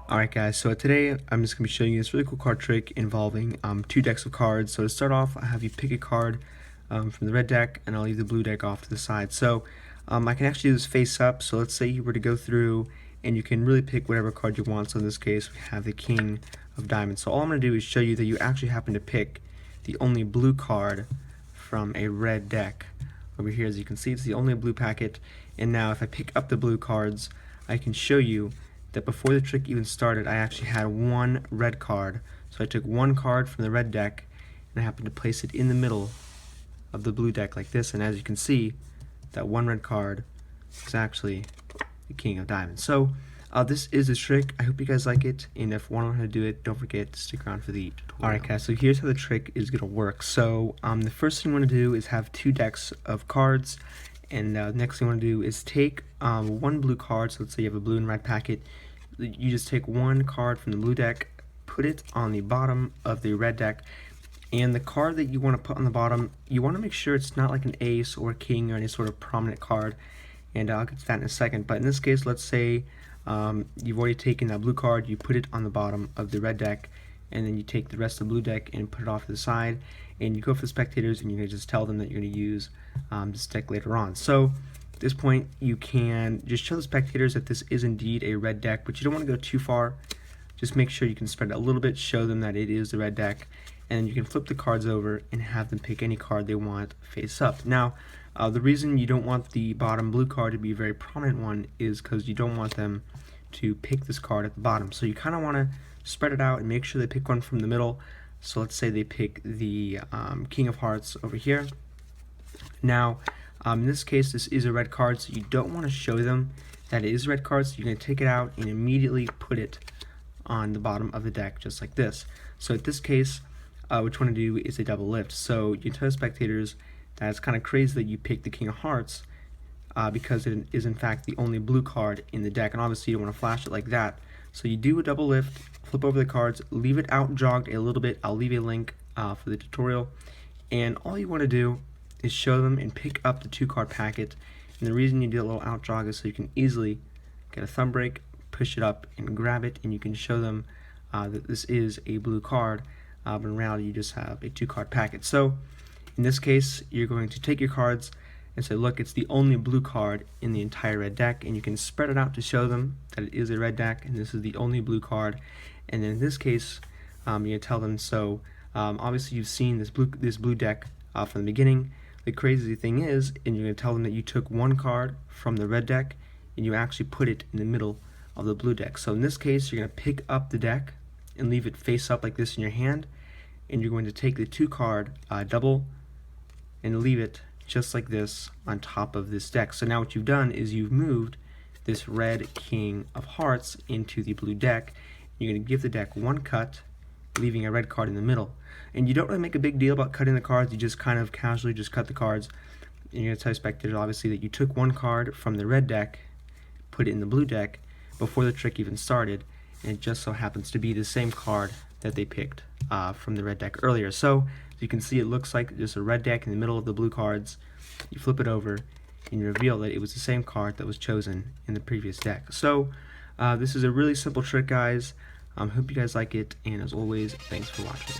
Alright guys, so today I'm just going to be showing you this really cool card trick involving two decks of cards. So to start off, I have you pick a card from the red deck, and I'll leave the blue deck off to the side. So I can actually do this face up. So let's say you were to go through and you can really pick whatever card you want. So in this case, we have the King of Diamonds. So all I'm going to do is show you that you actually happen to pick the only blue card from a red deck. Over here, as you can see, it's the only blue packet. And now if I pick up the blue cards, I can show you that before the trick even started, I actually had one red card. So I took one card from the red deck and I happened to place it in the middle of the blue deck like this, and as you can see, that one red card is actually the King of Diamonds. So this is a trick. I hope you guys like it, and if you want to know how to do it, don't forget to stick around for the tutorial. Alright guys, so here's how the trick is going to work. So the first thing you want to do is have two decks of cards, and the next thing you want to do is take one blue card. So let's say you have a blue and red packet. You just take one card from the blue deck, put it on the bottom of the red deck, and the card that you want to put on the bottom, you want to make sure it's not like an ace or a king or any sort of prominent card, and I'll get to that in a second. But in this case, let's say you've already taken that blue card, you put it on the bottom of the red deck, and then you take the rest of the blue deck and put it off to the side, and you go for the spectators and you're going to just tell them that you're going to use this deck later on. So at this point, you can just show the spectators that this is indeed a red deck, but you don't want to go too far. Just make sure you can spread it a little bit, show them that it is the red deck, and you can flip the cards over and have them pick any card they want face up. Now, the reason you don't want the bottom blue card to be a very prominent one is because you don't want them to pick this card at the bottom. So you kind of want to spread it out and make sure they pick one from the middle. So let's say they pick the King of Hearts over here. Now, in this case, this is a red card, so you don't want to show them that it is a red card, so you're going to take it out and immediately put it on the bottom of the deck, just like this. So in this case, what you want to do is a double lift. So you tell the spectators that it's kind of crazy that you picked the King of Hearts because it is in fact the only blue card in the deck, and obviously you don't want to flash it like that. So you do a double lift, flip over the cards, leave it out jogged a little bit. I'll leave a link for the tutorial, and all you want to do is show them and pick up the two card packet. And the reason you do a little out jog is so you can easily get a thumb break, push it up and grab it, and you can show them that this is a blue card, but in reality you just have a two card packet. So in this case, you're going to take your cards and say, look, it's the only blue card in the entire red deck, and you can spread it out to show them that it is a red deck and this is the only blue card. And then in this case, you tell them, so obviously you've seen this blue deck from the beginning. The crazy thing is, and you're going to tell them that you took one card from the red deck and you actually put it in the middle of the blue deck. So in this case, you're going to pick up the deck and leave it face up like this in your hand, and you're going to take the two card double and leave it just like this on top of this deck. So now what you've done is you've moved this red King of Hearts into the blue deck. You're going to give the deck one cut, leaving a red card in the middle. And you don't really make a big deal about cutting the cards, you just kind of casually just cut the cards. And you're going to tell spectators obviously that you took one card from the red deck, put it in the blue deck before the trick even started, and it just so happens to be the same card that they picked from the red deck earlier. So as you can see, it looks like just a red deck in the middle of the blue cards. You flip it over and you reveal that it was the same card that was chosen in the previous deck. So this is a really simple trick, guys. Hope you guys like it, and as always, thanks for watching.